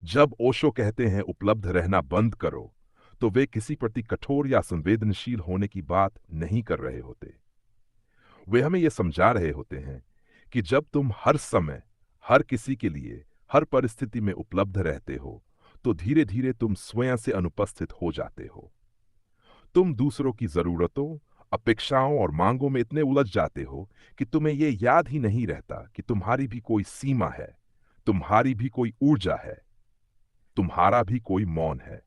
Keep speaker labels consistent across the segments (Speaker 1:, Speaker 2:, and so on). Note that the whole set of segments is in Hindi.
Speaker 1: जब ओशो कहते हैं उपलब्ध रहना बंद करो, तो वे किसी प्रति कठोर या संवेदनशील होने की बात नहीं कर रहे होते। वे हमें यह समझा रहे होते हैं कि जब तुम हर समय, हर किसी के लिए, हर परिस्थिति में उपलब्ध रहते हो, तो धीरे धीरे तुम स्वयं से अनुपस्थित हो जाते हो। तुम दूसरों की जरूरतों, अपेक्षाओं और मांगों में इतने उलझ जाते हो कि तुम्हें यह याद ही नहीं रहता कि तुम्हारी भी कोई सीमा है, तुम्हारी भी कोई ऊर्जा है, तुम्हारा भी कोई मौन है।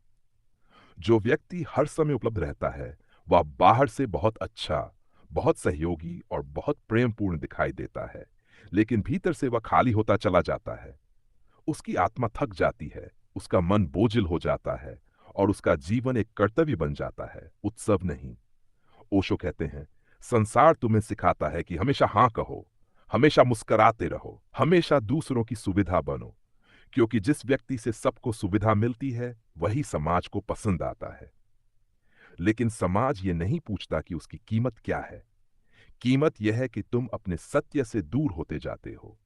Speaker 1: जो व्यक्ति हर समय उपलब्ध रहता है, वह बाहर से बहुत अच्छा, बहुत सहयोगी और बहुत प्रेमपूर्ण दिखाई देता है, लेकिन भीतर से वह खाली होता चला जाता है। उसकी आत्मा थक जाती है, उसका मन बोझिल हो जाता है और उसका जीवन एक कर्तव्य बन जाता है, उत्सव नहीं। ओशो कहते हैं, संसार तुम्हें सिखाता है कि हमेशा हाँ कहो, हमेशा मुस्कुराते रहो, हमेशा दूसरों की सुविधा बनो, क्योंकि जिस व्यक्ति से सबको सुविधा मिलती है, वही समाज को पसंद आता है। लेकिन समाज ये नहीं पूछता कि उसकी कीमत क्या है। कीमत यह है कि तुम अपने सत्य से दूर होते जाते हो।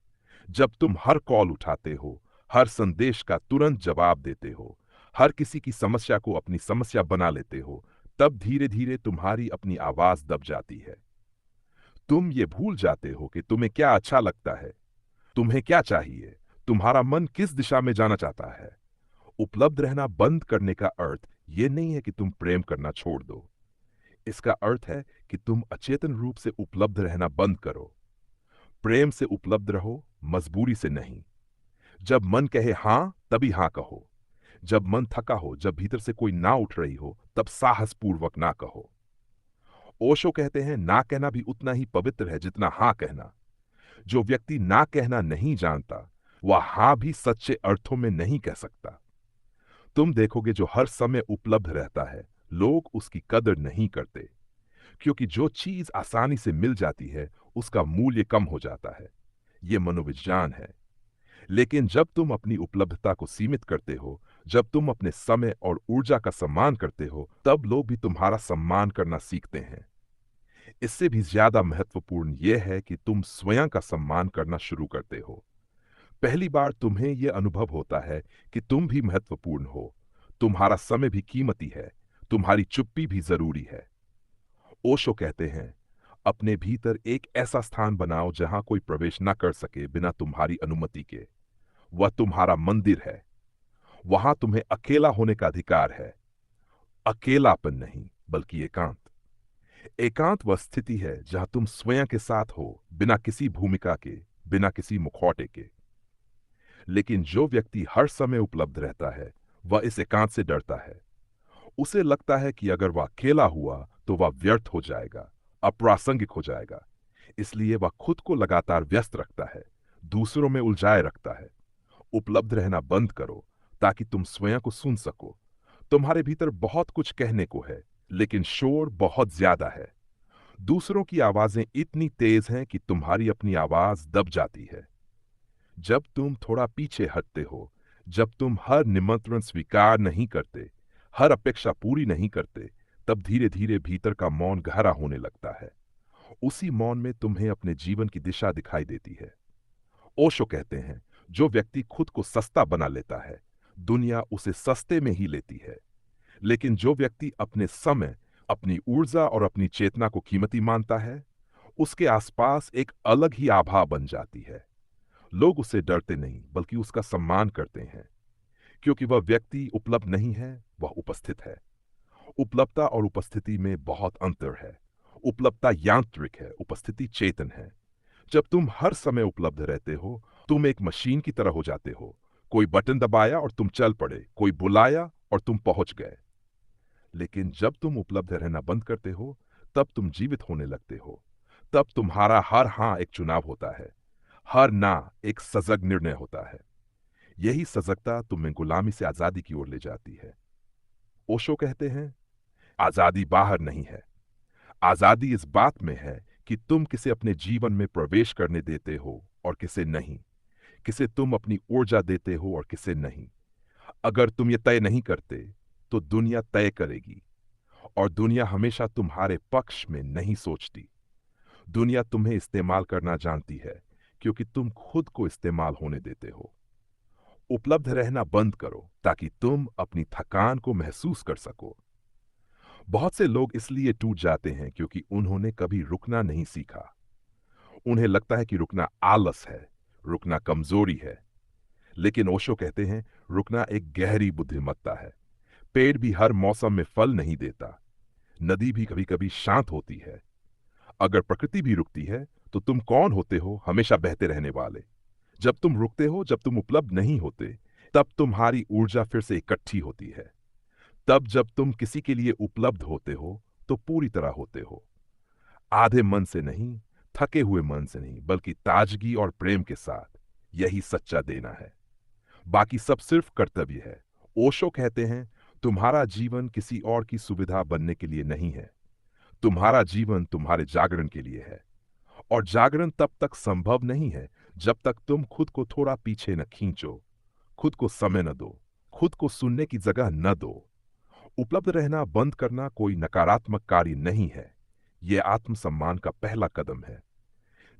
Speaker 1: जब तुम हर कॉल उठाते हो, हर संदेश का तुरंत जवाब देते हो, हर किसी की समस्या को अपनी समस्या बना लेते हो, तब धीरे धीरे तुम्हारी अपनी आवाज दब जाती है। तुम ये भूल जाते हो कि तुम्हें क्या अच्छा लगता है, तुम्हें क्या चाहिए, तुम्हारा मन किस दिशा में जाना चाहता है। उपलब्ध रहना बंद करने का अर्थ ये नहीं है कि तुम प्रेम करना छोड़ दो। इसका अर्थ है कि तुम अचेतन रूप से उपलब्ध रहना बंद करो। प्रेम से उपलब्ध रहो, मजबूरी से नहीं। जब मन कहे हां, तभी हां कहो। जब मन थका हो, जब भीतर से कोई ना उठ रही हो, तब साहसपूर्वक ना कहो। ओशो कहते हैं, ना कहना भी उतना ही पवित्र है जितना हां कहना। जो व्यक्ति ना कहना नहीं जानता, वह हां भी सच्चे अर्थों में नहीं कह सकता। तुम देखोगे जो हर समय उपलब्ध रहता है, लोग उसकी कदर नहीं करते, क्योंकि जो चीज आसानी से मिल जाती है, उसका मूल्य कम हो जाता है। ये मनोविज्ञान है। लेकिन जब तुम अपनी उपलब्धता को सीमित करते हो, जब तुम अपने समय और ऊर्जा का सम्मान करते हो, तब लोग भी तुम्हारा सम्मान करना सीखते हैं। इससे भी ज्यादा महत्वपूर्ण यह है कि तुम स्वयं का सम्मान करना शुरू करते हो। पहली बार तुम्हें यह अनुभव होता है कि तुम भी महत्वपूर्ण हो, तुम्हारा समय भी कीमती है, तुम्हारी चुप्पी भी जरूरी है। ओशो कहते हैं, अपने भीतर एक ऐसा स्थान बनाओ जहां कोई प्रवेश न कर सके बिना तुम्हारी अनुमति के। वह तुम्हारा मंदिर है। वहां तुम्हें अकेला होने का अधिकार है। अकेलापन नहीं, बल्कि एकांत। एकांत वह स्थिति है जहां तुम स्वयं के साथ हो, बिना किसी भूमिका के, बिना किसी मुखौटे के। लेकिन जो व्यक्ति हर समय उपलब्ध रहता है, वह इस एकांत से डरता है। उसे लगता है कि अगर वह अकेला हुआ तो वह व्यर्थ हो जाएगा, अप्रासंगिक हो जाएगा। इसलिए वह खुद को लगातार व्यस्त रखता है, दूसरों में उलझाए रखता है। उपलब्ध रहना बंद करो, ताकि तुम स्वयं को सुन सको। तुम्हारे भीतर बहुत कुछ कहने को है, लेकिन शोर बहुत ज्यादा है। दूसरों की आवाजें इतनी तेज हैं कि तुम्हारी अपनी आवाज दब जाती है। जब तुम थोड़ा पीछे हटते हो, जब तुम हर निमंत्रण स्वीकार नहीं करते, हर अपेक्षा पूरी नहीं करते, तब धीरे धीरे भीतर का मौन गहरा होने लगता है। उसी मौन में तुम्हें अपने जीवन की दिशा दिखाई देती है। ओशो कहते हैं, जो व्यक्ति खुद को सस्ता बना लेता है, दुनिया उसे सस्ते में ही लेती है। लेकिन जो व्यक्ति अपने समय, अपनी ऊर्जा और अपनी चेतना को कीमती मानता है, उसके आसपास एक अलग ही आभा बन जाती है। लोग उससे डरते नहीं, बल्कि उसका सम्मान करते हैं, क्योंकि वह व्यक्ति उपलब्ध नहीं है, वह उपस्थित है। उपलब्धता और उपस्थिति में बहुत अंतर है। उपलब्धता यांत्रिक है, उपस्थिति चेतन है। जब तुम हर समय उपलब्ध रहते हो, तुम एक मशीन की तरह हो जाते हो। कोई बटन दबाया और तुम चल पड़े, कोई बुलाया और तुम पहुंच गए। लेकिन जब तुम उपलब्ध रहना बंद करते हो, तब तुम जीवित होने लगते हो। तब तुम्हारा हर हां एक चुनाव होता है, हर ना एक सजग निर्णय होता है। यही सजगता तुम्हें गुलामी से आजादी की ओर ले जाती है। ओशो कहते हैं, आजादी बाहर नहीं है, आजादी इस बात में है कि तुम किसे अपने जीवन में प्रवेश करने देते हो और किसे नहीं, किसे तुम अपनी ऊर्जा देते हो और किसे नहीं। अगर तुम ये तय नहीं करते, तो दुनिया तय करेगी, और दुनिया हमेशा तुम्हारे पक्ष में नहीं सोचती। दुनिया तुम्हें इस्तेमाल करना जानती है, क्योंकि तुम खुद को इस्तेमाल होने देते हो। उपलब्ध रहना बंद करो ताकि तुम अपनी थकान को महसूस कर सको। बहुत से लोग इसलिए टूट जाते हैं क्योंकि उन्होंने कभी रुकना नहीं सीखा। उन्हें लगता है कि रुकना आलस है, रुकना कमजोरी है। लेकिन ओशो कहते हैं, रुकना एक गहरी बुद्धिमत्ता है। पेड़ भी हर मौसम में फल नहीं देता। नदी भी कभी कभी शांत होती है। अगर प्रकृति भी रुकती है तो तुम कौन होते हो हमेशा बहते रहने वाले? जब तुम रुकते हो, जब तुम उपलब्ध नहीं होते, तब तुम्हारी ऊर्जा फिर से इकट्ठी होती है। तब जब तुम किसी के लिए उपलब्ध होते हो तो पूरी तरह होते हो। आधे मन से नहीं, थके हुए मन से नहीं, बल्कि ताजगी और प्रेम के साथ। यही सच्चा देना है। बाकी सब सिर्फ कर्तव्य है। ओशो कहते हैं, तुम्हारा जीवन किसी और की सुविधा बनने के लिए नहीं है। तुम्हारा जीवन तुम्हारे जागरण के लिए है। और जागरण तब तक संभव नहीं है जब तक तुम खुद को थोड़ा पीछे न खींचो, खुद को समय न दो, खुद को सुनने की जगह न दो। उपलब्ध रहना बंद करना कोई नकारात्मक कार्य नहीं है। यह आत्मसम्मान का पहला कदम है।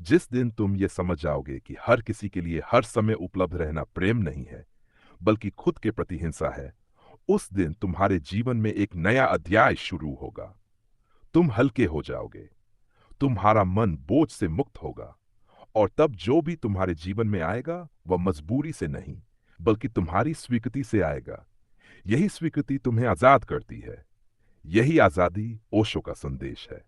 Speaker 1: जिस दिन तुम ये समझ जाओगे कि हर किसी के लिए हर समय उपलब्ध रहना प्रेम नहीं है, बल्कि खुद के प्रति हिंसा है, उस दिन तुम्हारे जीवन में एक नया अध्याय शुरू होगा। तुम हल्के हो जाओगे, तुम्हारा मन बोझ से मुक्त होगा। और तब जो भी तुम्हारे जीवन में आएगा वह मजबूरी से नहीं, बल्कि तुम्हारी स्वीकृति से आएगा। यही स्वीकृति तुम्हें आजाद करती है। यही आजादी ओशो का संदेश है।